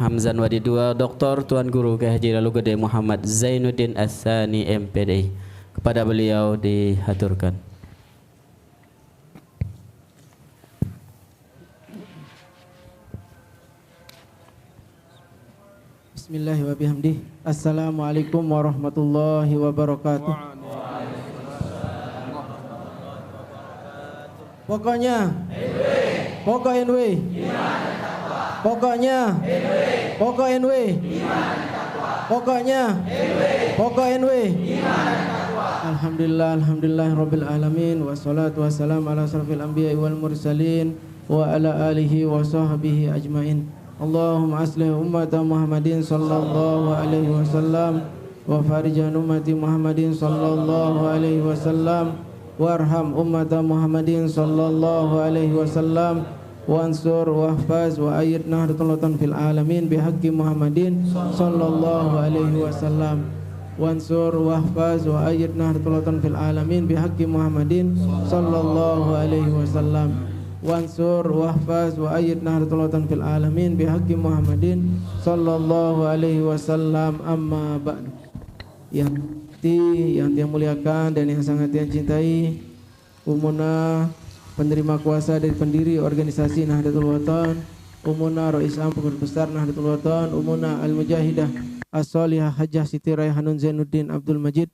Hamzan Wadi 2 Dr. Tuan Guru Kiai Haji Lalu Gede Muhammad Zainuddin As-Sani MPD. Kepada beliau dihaturkan. Bismillahirrahmanirrahim. Assalamualaikum warahmatullahi wabarakatuh. Pokoknya pokok NW, pokoknya pokok NW, pokoknya pokok NW. Alhamdulillah rabbil alamin, wassalatu wassalamu ala asrofil anbiya'i wal mursalin wa ala alihi wa sahbihi ajmain. Allahumma aslih ummata Muhammadin sallallahu alaihi wasallam wa farijan ummati Muhammadin sallallahu alaihi wasallam warham ummata Muhammadin sallallahu alaihi wasallam wansur wahfaz wa ayyid nahdlatul fil alamin bihaqqi Muhammadin sallallahu alaihi wasallam wansur wahfaz wa ayyid nahdlatul fil alamin bihaqqi Muhammadin sallallahu alaihi wasallam wansur wahfaz wa ayyid nahdlatul fil alamin bihaqqi Muhammadin sallallahu alaihi wasallam. Amma ba'du. Yang muliakan dan yang sangat yang cintai Umuna penerima kuasa dari pendiri organisasi Nahdlatul Watan, Umuna Rais Am Pengurus Besar Nahdlatul Watan, Umuna Al-Mujahidah As-Salihah Hajjah Siti Raihanun Zainuddin Abdul Majid.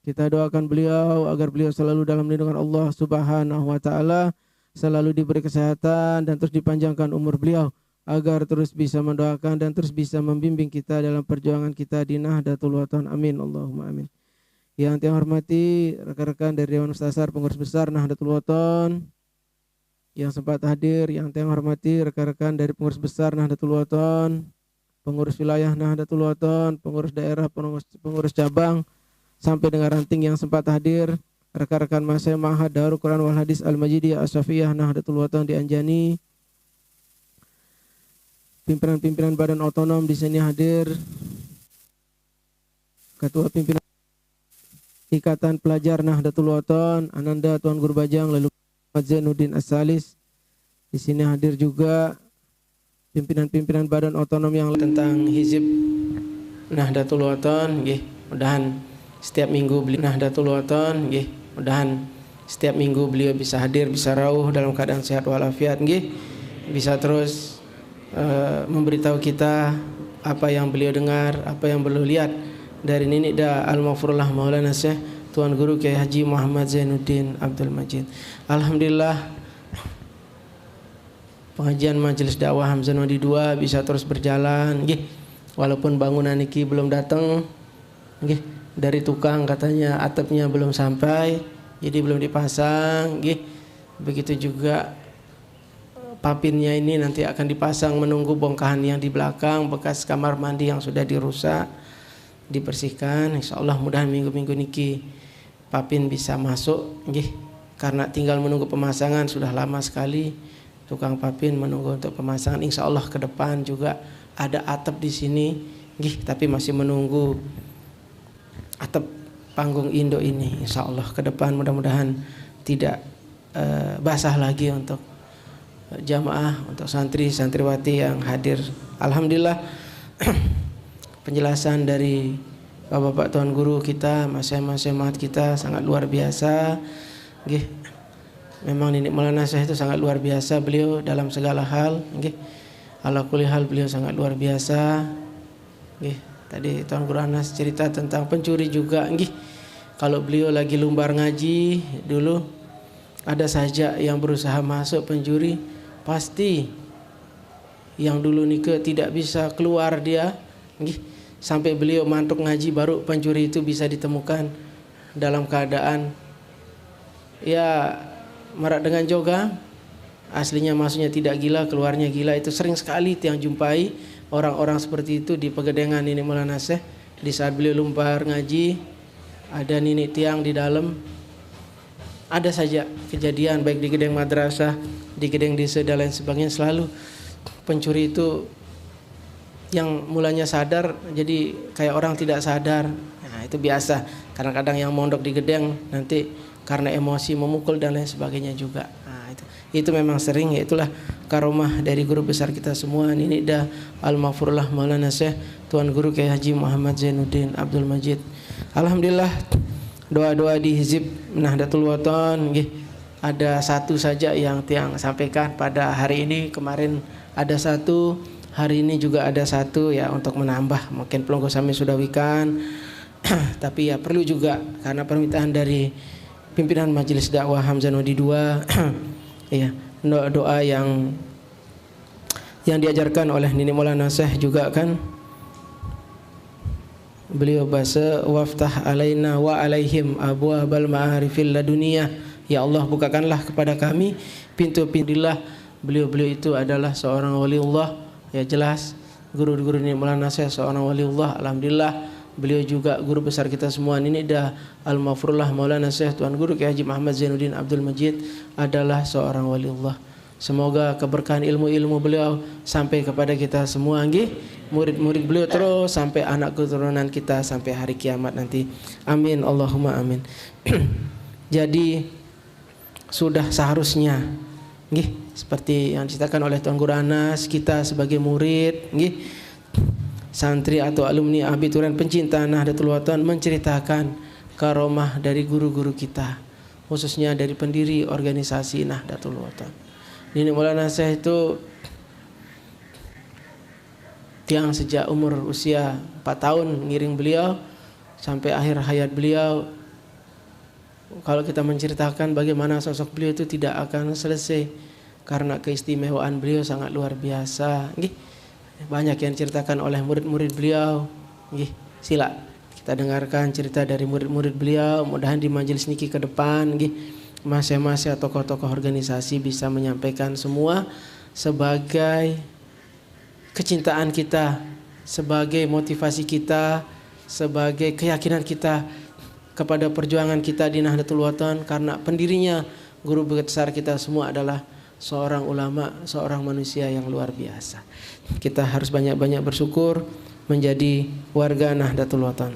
Kita doakan beliau agar beliau selalu dalam lindungan Allah Subhanahu wa taala, selalu diberi kesehatan dan terus dipanjangkan umur beliau agar terus bisa mendoakan dan terus bisa membimbing kita dalam perjuangan kita di Nahdlatul Watan. Amin Allahumma amin. Yang saya hormati rekan-rekan dari Dewan Mustasar Pengurus Besar Nahdlatul Watan yang sempat hadir, yang saya hormati rekan-rekan dari Pengurus Besar Nahdlatul Watan, pengurus wilayah Nahdlatul Watan, pengurus daerah, pengurus cabang sampai dengan ranting yang sempat hadir, rekan-rekan Masya Ma'had Darul Quran wal Hadis Al-Majidiyah As-Safiyah Nahdlatul Watan di Anjani, pimpinan-pimpinan badan otonom di sini hadir, ketua pimpinan Ikatan Pelajar Nahdlatul Watan Ananda Tuan Guru Bajang lalu Zainuddin As-Salis. Di sini hadir juga pimpinan-pimpinan badan otonom yang tentang hizib Nahdlatul Watan nggih. Mudahan setiap minggu beliau Nahdlatul Watan nggih. Mudahan setiap minggu beliau bisa hadir, bisa rawuh dalam keadaan sehat walafiat nggih. Bisa terus memberitahu kita apa yang beliau dengar, apa yang beliau lihat dari Nenek Da Al-Maghfurullah Maulana Syekh Tuan Guru Kiai Haji Muhammad Zainuddin Abdul Majid. Alhamdulillah pengajian Majelis Dakwah Hamzan Wadi 2 bisa terus berjalan nggih. Walaupun bangunan niki belum datang nggih, dari tukang katanya atapnya belum sampai, jadi belum dipasang nggih. Begitu juga papinnya ini nanti akan dipasang menunggu bongkahan yang di belakang, bekas kamar mandi yang sudah dirusak dibersihkan. Insyaallah mudahan minggu-minggu niki papin bisa masuk nggih, karena tinggal menunggu pemasangan sudah lama sekali tukang papin menunggu untuk pemasangan. Insyaallah ke depan juga ada atap di sini nggih, tapi masih menunggu atap panggung Indo ini. Insyaallah ke depan mudah-mudahan tidak basah lagi untuk jamaah, untuk santri santriwati yang hadir. Alhamdulillah penjelasan dari Bapak-bapak Tuan Guru kita, Masya kita sangat luar biasa nggih. Memang Nenek Maulana Syekh itu sangat luar biasa beliau dalam segala hal nggih. Ala kulli hal beliau sangat luar biasa nggih. Tadi Tuan Guru Anas cerita tentang pencuri juga nggih. Kalau beliau lagi lumbar ngaji dulu, ada saja yang berusaha masuk pencuri, pasti yang dulu nike tidak bisa keluar dia nggih. Sampai beliau mantuk ngaji baru pencuri itu bisa ditemukan dalam keadaan ya marak dengan joga. Aslinya masuknya tidak gila, keluarnya gila. Itu sering sekali yang jumpai orang-orang seperti itu di Pegedengan Nenek Maulana Syekh. Di saat beliau lumbar ngaji, ada nenek tiang di dalam. Ada saja kejadian baik di gedeng madrasah, di gedeng desa dan lain sebagainya, selalu pencuri itu yang mulanya sadar jadi kayak orang tidak sadar. Nah, itu biasa. Kadang-kadang yang mondok di gedeng nanti karena emosi memukul dan lain sebagainya juga. Nah, Itu memang sering, itulah karomah dari guru besar kita semua. Ini dah Al-Maghfurullah Maulana Syekh Tuan Guru Kiai Haji Muhammad Zainuddin Abdul Majid. Alhamdulillah, doa-doa di Hizib Nahdlatul Wathon ada satu saja yang tiang sampaikan pada hari ini. Kemarin ada satu, hari ini juga ada satu ya, untuk menambah. Mungkin pelonggo sami sudah wikan tapi ya perlu juga karena permintaan dari pimpinan Majelis Dakwah Hamzah Nodi II ya, doa yang diajarkan oleh Nini Maulana Syekh juga kan. Beliau bahasa waftah alaina wa alaihim abwabal ma'arifil laduniyah. Ya Allah, bukakanlah kepada kami pintu-pintulah. Beliau itu adalah seorang waliullah. Ya jelas guru-guru Nini Maulana Syekh seorang waliullah. Alhamdulillah, beliau juga guru besar kita semua. Ini dah Al-Maghfurullah Maulana Syekh Tuan Guru Kiai Haji Muhammad Zainuddin Abdul Majid adalah seorang waliullah. Semoga keberkahan ilmu-ilmu beliau sampai kepada kita semua, murid-murid beliau terus sampai anak keturunan kita sampai hari kiamat nanti. Amin Allahumma amin. Jadi sudah seharusnya seperti yang diceritakan oleh Tuan Guru Anas, kita sebagai murid, santri atau alumni abituran pencinta Nahdlatul Wathon menceritakan karomah dari guru-guru kita, khususnya dari pendiri organisasi Nahdlatul Wathon. Nini Maulana Syekh itu tiang sejak umur usia 4 tahun ngiring beliau sampai akhir hayat beliau. Kalau kita menceritakan bagaimana sosok beliau itu tidak akan selesai karena keistimewaan beliau sangat luar biasa. Banyak yang diceritakan oleh murid-murid beliau. Sila kita dengarkan cerita dari murid-murid beliau. Mudah-mudahan di majelis niki ke depan masing-masing tokoh-tokoh organisasi bisa menyampaikan semua sebagai kecintaan kita, sebagai motivasi kita, sebagai keyakinan kita kepada perjuangan kita di Nahdlatul Wathon. Karena pendirinya guru besar kita semua adalah seorang ulama, seorang manusia yang luar biasa. Kita harus banyak-banyak bersyukur menjadi warga Nahdlatul Wathon.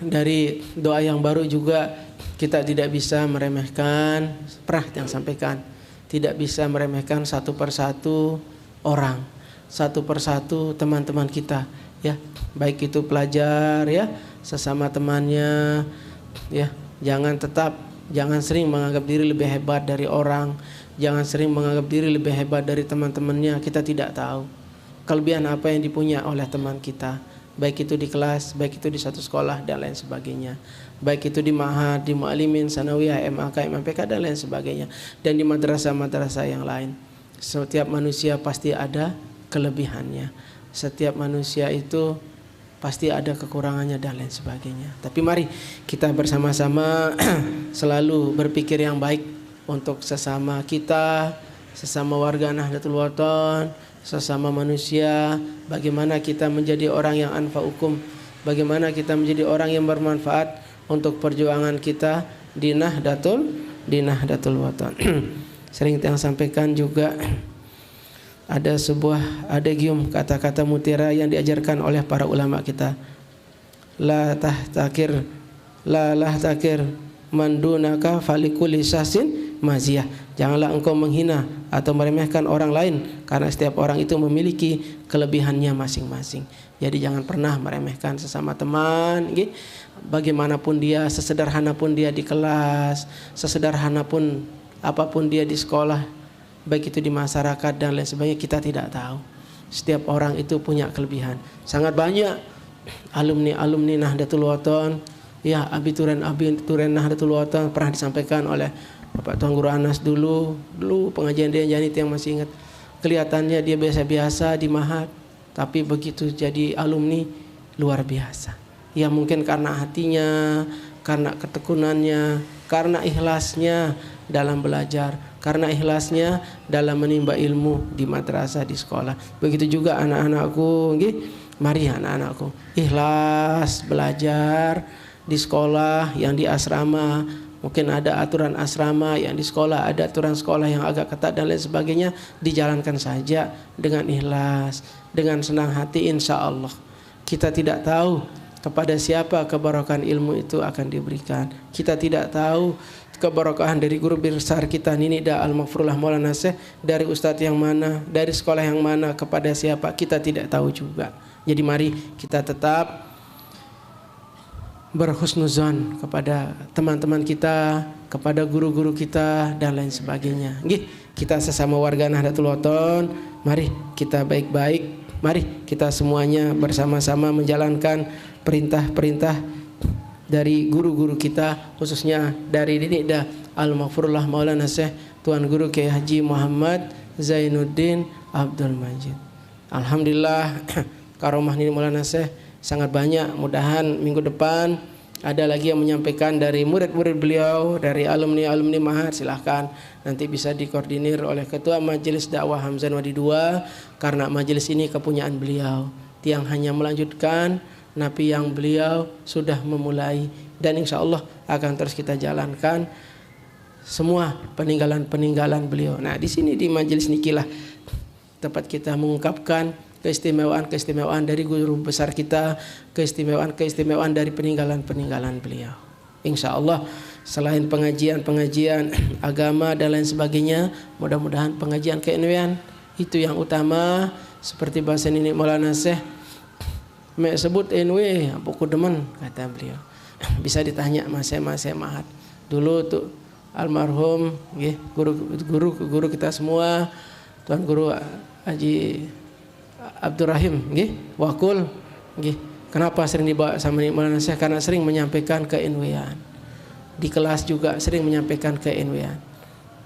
Dari doa yang baru juga kita tidak bisa meremehkan, pernah yang sampaikan, tidak bisa meremehkan satu persatu orang, satu persatu teman-teman kita, ya, baik itu pelajar, ya, sesama temannya, ya, jangan sering menganggap diri lebih hebat dari orang, jangan sering menganggap diri lebih hebat dari teman-temannya. Kita tidak tahu kelebihan apa yang dipunya oleh teman kita, baik itu di kelas, baik itu di satu sekolah dan lain sebagainya, baik itu di ma'had, di mu'alimin, sanawiyah, MAK, MMPK dan lain sebagainya, dan di madrasah-madrasah yang lain. Setiap manusia pasti ada kelebihannya, setiap manusia itu pasti ada kekurangannya dan lain sebagainya. Tapi mari kita bersama-sama selalu berpikir yang baik untuk sesama kita, sesama warga Nahdlatul Wathon, sesama manusia. Bagaimana kita menjadi orang yang anfa'ukum, bagaimana kita menjadi orang yang bermanfaat untuk perjuangan kita di Nahdlatul Wathon. Sering yang sampaikan juga ada sebuah adagium kata-kata mutiara yang diajarkan oleh para ulama kita. La tahtakir mandunaka falikuli sasin maziyah. Janganlah engkau menghina atau meremehkan orang lain, karena setiap orang itu memiliki kelebihannya masing-masing. Jadi jangan pernah meremehkan sesama teman, bagaimanapun dia, sesederhana pun dia di kelas, sesederhana pun apapun dia di sekolah, baik itu di masyarakat dan lain sebagainya, kita tidak tahu. Setiap orang itu punya kelebihan. Sangat banyak alumni Nahdlatul Wathon, ya, abituran Nahdlatul Wathon pernah disampaikan oleh Bapak Tuan Guru Anas dulu pengajian dia Janit yang masih ingat. Kelihatannya dia biasa-biasa di Mahad, tapi begitu jadi alumni luar biasa. Ya mungkin karena hatinya, karena ketekunannya, karena ikhlasnya dalam belajar, karena ikhlasnya dalam menimba ilmu di madrasah, di sekolah. Begitu juga anak-anakku, mari anak-anakku ikhlas belajar di sekolah, yang di asrama. Mungkin ada aturan asrama, yang di sekolah ada aturan sekolah yang agak ketat dan lain sebagainya. Dijalankan saja dengan ikhlas, dengan senang hati, insya Allah. Kita tidak tahu kepada siapa kebarokan ilmu itu akan diberikan. Kita tidak tahu keberkahan dari guru besar kita Nini Da Al-Maghfurullah Maulana Syekh, dari ustadz yang mana, dari sekolah yang mana, kepada siapa kita tidak tahu juga. Jadi mari kita tetap berhusnuzon kepada teman-teman kita, kepada guru-guru kita dan lain sebagainya. Nggih, kita sesama warga Nahdlatul Wathon, mari kita baik-baik, mari kita semuanya bersama-sama menjalankan perintah-perintah dari guru-guru kita, khususnya dari Nini Da Al-Maghfurullah Maulana Syekh Tuan Guru Kiai Haji Muhammad Zainuddin Abdul Majid. Alhamdulillah karomah Nini Maulana Syekh sangat banyak. Mudahan minggu depan ada lagi yang menyampaikan dari murid-murid beliau, dari alumni-alumni Mahat. Silahkan nanti bisa dikoordinir oleh Ketua Majelis Dakwah Hamzah Wadi II, karena majelis ini kepunyaan beliau. Tiang hanya melanjutkan napi yang beliau sudah memulai, dan insya Allah akan terus kita jalankan semua peninggalan-peninggalan beliau. Nah, di sini di majelis nikilah tempat kita mengungkapkan keistimewaan-keistimewaan dari guru besar kita, keistimewaan-keistimewaan dari peninggalan-peninggalan beliau. Insya Allah selain pengajian-pengajian agama dan lain sebagainya, mudah-mudahan pengajian ke-NW itu yang utama. Seperti bahasa Nini Maulana Syekh, "Me sebut NW, aku demen," kata beliau. Bisa ditanya masih mahat. Dulu tuh almarhum guru kita semua, Tuan Guru Haji Abdurrahim Wakul, kenapa sering dibawa sama Maulana Syekh? Karena sering menyampaikan ke-NW-an. Di kelas juga sering menyampaikan ke-NW-an.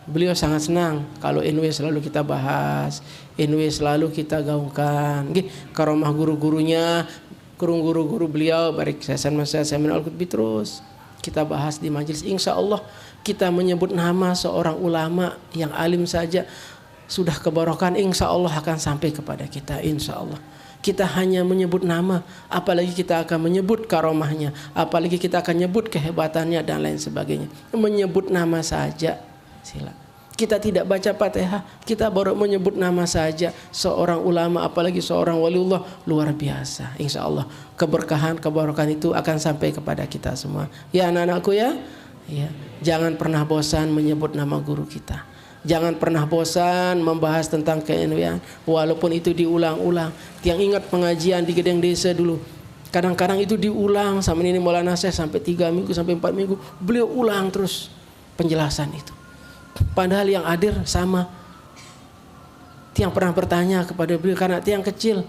Beliau sangat senang kalau NW selalu kita bahas, NW selalu kita gaungkan. Karomah guru-gurunya, guru-guru beliau, barik saya Samin Al-Qutbi terus kita bahas di majelis. Insya Allah kita menyebut nama seorang ulama yang alim saja sudah kebarokan, insya Allah akan sampai kepada kita. Insya Allah kita hanya menyebut nama, apalagi kita akan menyebut karomahnya, apalagi kita akan menyebut kehebatannya dan lain sebagainya. Menyebut nama saja, sila. Kita tidak baca Fatihah, kita baru menyebut nama saja seorang ulama, apalagi seorang waliullah, luar biasa. Insya Allah keberkahan, kebarokan itu akan sampai kepada kita semua. Ya anak-anakku ya, jangan pernah bosan menyebut nama guru kita. Jangan pernah bosan membahas tentang ke-NW-an, walaupun itu diulang-ulang. Yang ingat pengajian di Gedeng Desa dulu, kadang-kadang itu diulang sama Nini Maulana Syekh sampai 3 minggu, sampai 4 minggu. Beliau ulang terus penjelasan itu. Padahal yang hadir sama. Tiang pernah bertanya kepada beliau, karena tiang kecil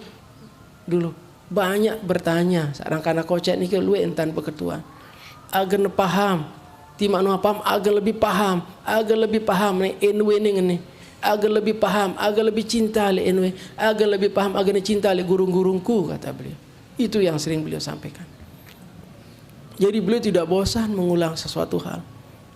dulu banyak bertanya. Sekarang karena kocek nih lu entan beketuan. Agar paham. Timak nu paham, agar lebih paham nih NW nih, agar lebih paham, agar lebih cinta le NW, agar lebih paham, agar cinta le gurung-gurungku, kata beliau. Itu yang sering beliau sampaikan. Jadi beliau tidak bosan mengulang sesuatu hal,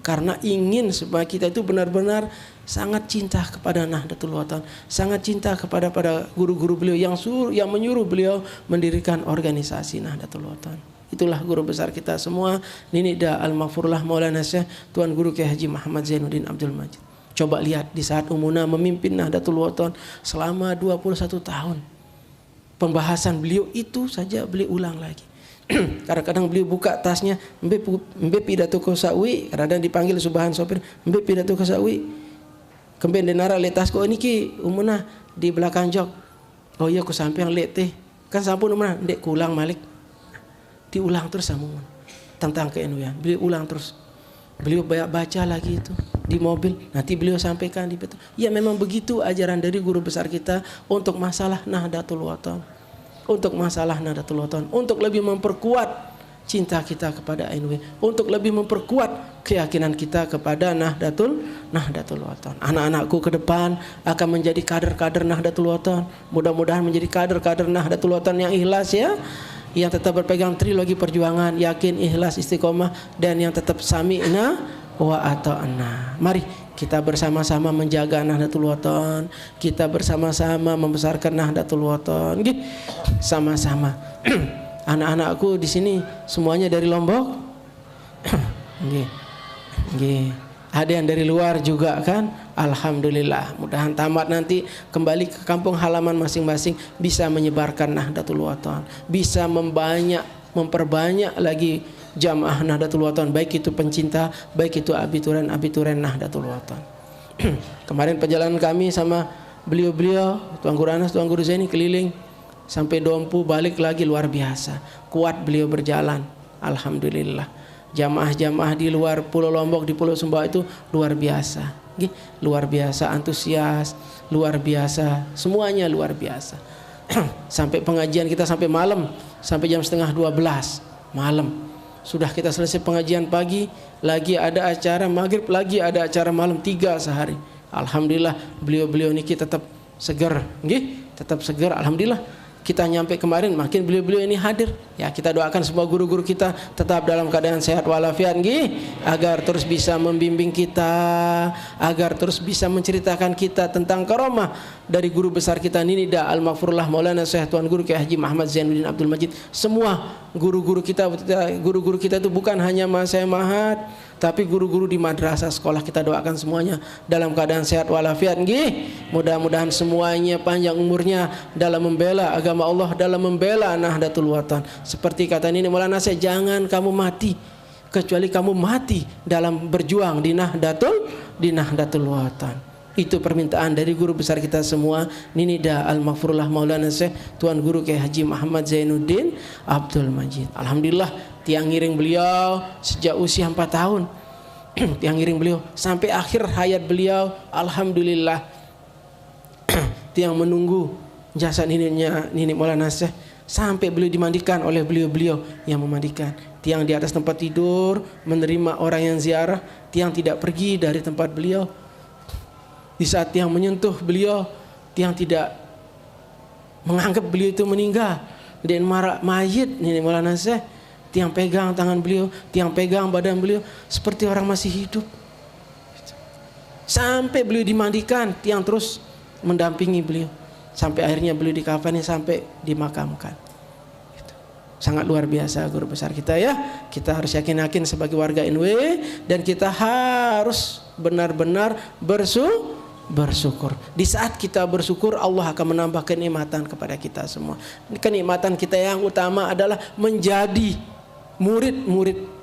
karena ingin supaya kita itu benar-benar sangat cinta kepada Nahdlatul Wathon, sangat cinta kepada guru-guru beliau yang menyuruh beliau mendirikan organisasi Nahdlatul Wathon. Itulah guru besar kita semua, Nini Da Al-Maghfurullah Maulana Syekh Tuan Guru Kiai Haji Muhammad Zainuddin Abdul Majid. Coba lihat di saat Umuna memimpin Nahdlatul Wathon selama 21 tahun. Pembahasan beliau itu saja beliau ulang lagi. Kadang-kadang beliau buka tasnya, mbe pidato ko sawi, kadang dipanggil subahan sopir, mbe pidato ko sawi. Kemben denara letas ko niki Umuna di belakang jok. Oh iya ku sampeang lete. Kan sampun Umuna ndek kulang malik. Diulang terus sama tentang ke-NW-an. Beliau ulang terus. Beliau baca lagi itu di mobil. Nanti beliau sampaikan di betul. Ya memang begitu ajaran dari guru besar kita untuk masalah Nahdlatul Wathon. Untuk masalah Nahdlatul Wathon. Untuk lebih memperkuat cinta kita kepada NW. Untuk lebih memperkuat keyakinan kita kepada Nahdlatul Wathon. Anak-anakku ke depan akan menjadi kader-kader Nahdlatul Wathon. Mudah-mudahan menjadi kader-kader Nahdlatul Wathon yang ikhlas ya. Yang tetap berpegang trilogi perjuangan, yakin, ikhlas, istiqomah, dan yang tetap sami'na wa ata'na. Mari kita bersama-sama menjaga Nahdlatul Wathon, kita bersama-sama membesarkan Nahdlatul Wathon. Sama-sama. Anak-anakku di sini semuanya dari Lombok. Ada yang dari luar juga kan. Alhamdulillah, mudahan tamat nanti kembali ke kampung halaman masing-masing, bisa menyebarkan Nahdlatul Wathon, bisa memperbanyak lagi jamaah Nahdlatul Wathon, baik itu pencinta, baik itu abituren Nahdlatul Wathon. Kemarin perjalanan kami sama beliau-beliau, Tuan Guru Anas, Tuan Guru Zaini keliling sampai Dompu, balik lagi luar biasa. Kuat beliau berjalan, alhamdulillah. Jamaah-jamaah di luar Pulau Lombok, di Pulau Sumbawa itu luar biasa. Luar biasa antusias, luar biasa, semuanya luar biasa. Sampai pengajian kita sampai malam, sampai jam setengah 12 malam. Sudah kita selesai pengajian pagi, lagi ada acara maghrib, lagi ada acara malam, 3 sehari. Alhamdulillah beliau-beliau ini tetap segar, tetap segar. Alhamdulillah kita nyampe kemarin makin beliau-beliau ini hadir. Ya, kita doakan semua guru-guru kita tetap dalam keadaan sehat walafiat, agar terus bisa membimbing kita, agar terus bisa menceritakan kita tentang karomah dari guru besar kita Ninida Al-Maghfurullah Maulana Syekh Tuan Guru Kiai Haji Muhammad Zainuddin Abdul Majid. Semua guru-guru kita itu bukan hanya Masai Mahat, tapi guru-guru di madrasah sekolah kita doakan semuanya dalam keadaan sehat walafiat. Mudah-mudahan semuanya panjang umurnya dalam membela agama Allah, dalam membela Nahdlatul Wathon. Seperti kata Nini Maulana Syekh, jangan kamu mati kecuali kamu mati dalam berjuang di Nahdlatul Wathon. Itu permintaan dari guru besar kita semua, Ninida Al-Maghfurullah Maulana Syekh Tuan Guru Kiai Haji Muhammad Zainuddin Abdul Majid. Alhamdulillah tiang ngiring beliau sejak usia 4 tahun. Tiang ngiring beliau sampai akhir hayat beliau. Alhamdulillah tiang menunggu jasad Nini Maulana Syekh sampai beliau dimandikan oleh beliau-beliau yang memandikan. Tiang di atas tempat tidur menerima orang yang ziarah. Tiang tidak pergi dari tempat beliau. Di saat tiang menyentuh beliau, tiang tidak menganggap beliau itu meninggal. Dan mayit Nini Maulana Syekh, tiang pegang tangan beliau, tiang pegang badan beliau seperti orang masih hidup. Sampai beliau dimandikan, tiang terus mendampingi beliau sampai akhirnya beliau dikafani sampai dimakamkan. Sangat luar biasa guru besar kita ya. Kita harus yakin-yakin sebagai warga NW, dan kita harus benar-benar bersyukur. Di saat kita bersyukur, Allah akan menambah kenikmatan kepada kita semua. Kenikmatan kita yang utama adalah menjadi murid-murid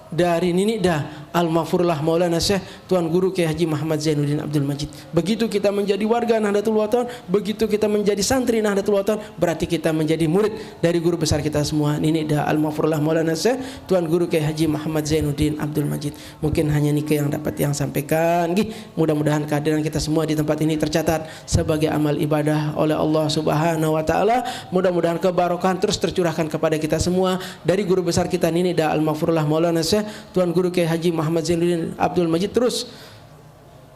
dari Ninida Al-Maghfurullah Maulana Syekh Tuan Guru Kiai Haji Muhammad Zainuddin Abdul Majid. Begitu kita menjadi warga Nahdlatul Wathon, begitu kita menjadi santri Nahdlatul Wathon, berarti kita menjadi murid dari guru besar kita semua, Ninida Al-Maghfurullah Maulana Syekh Tuan Guru Kiai Haji Muhammad Zainuddin Abdul Majid. Mungkin hanya nike yang dapat yang sampaikan. Mudah-mudahan kehadiran kita semua di tempat ini tercatat sebagai amal ibadah oleh Allah Subhanahu wa taala. Mudah-mudahan kebarokahan terus tercurahkan kepada kita semua dari guru besar kita Ninida Al-Maghfurullah Maulana Syekh Tuan Guru Kiai Haji Muhammad Zainuddin Abdul Majid. Terus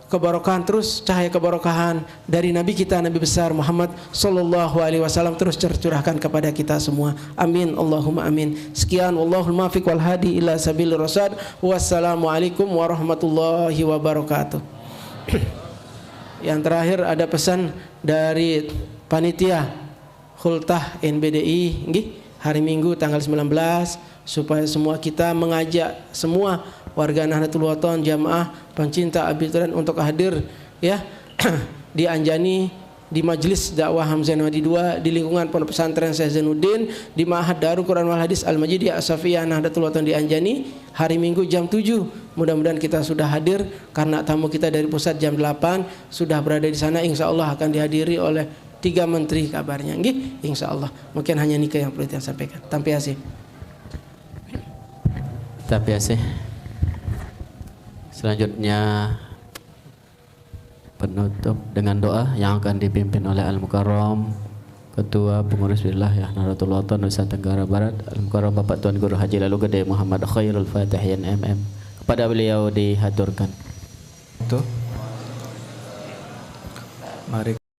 kebarokahan, terus cahaya kebarokahan dari Nabi kita, Nabi besar Muhammad sallallahu alaihi wasallam terus tercurahkan kepada kita semua. Amin Allahumma amin. Sekian, wallahul muwaffiq wal hadi ila sabilir rasyad. Wassalamualaikum warahmatullahi wabarakatuh. Yang terakhir ada pesan dari panitia Khultah NBDI hari Minggu tanggal 19, supaya semua kita mengajak semua warga Nahdlatul Wathon, jamaah pencinta abituran untuk hadir ya di Anjani, di Majelis Dakwah Hamzah Nawadi 2, di lingkungan Pondok Pesantren Syekh Zainuddin, di Ma'had Darul Quran wal Hadis Al-Majidiyah As-Safiyah Nahdlatul Wathon di Anjani hari Minggu jam 7. Mudah-mudahan kita sudah hadir, karena tamu kita dari pusat jam 8 sudah berada di sana. Insyaallah akan dihadiri oleh 3 menteri kabarnya insyaallah. Mungkin hanya nikah yang perlu saya sampaikan. Tampi asih. Tapi asih. Selanjutnya penutup dengan doa yang akan dipimpin oleh Al-Mukarram Ketua Pengurus Wilayah Nahdlatul Wathon Nusa Tenggara Barat, Al-Mukarram Bapak Tuan Guru Haji Lalu Gede Muhammad Khairul Fatihin MM. Kepada beliau dihaturkan. Mari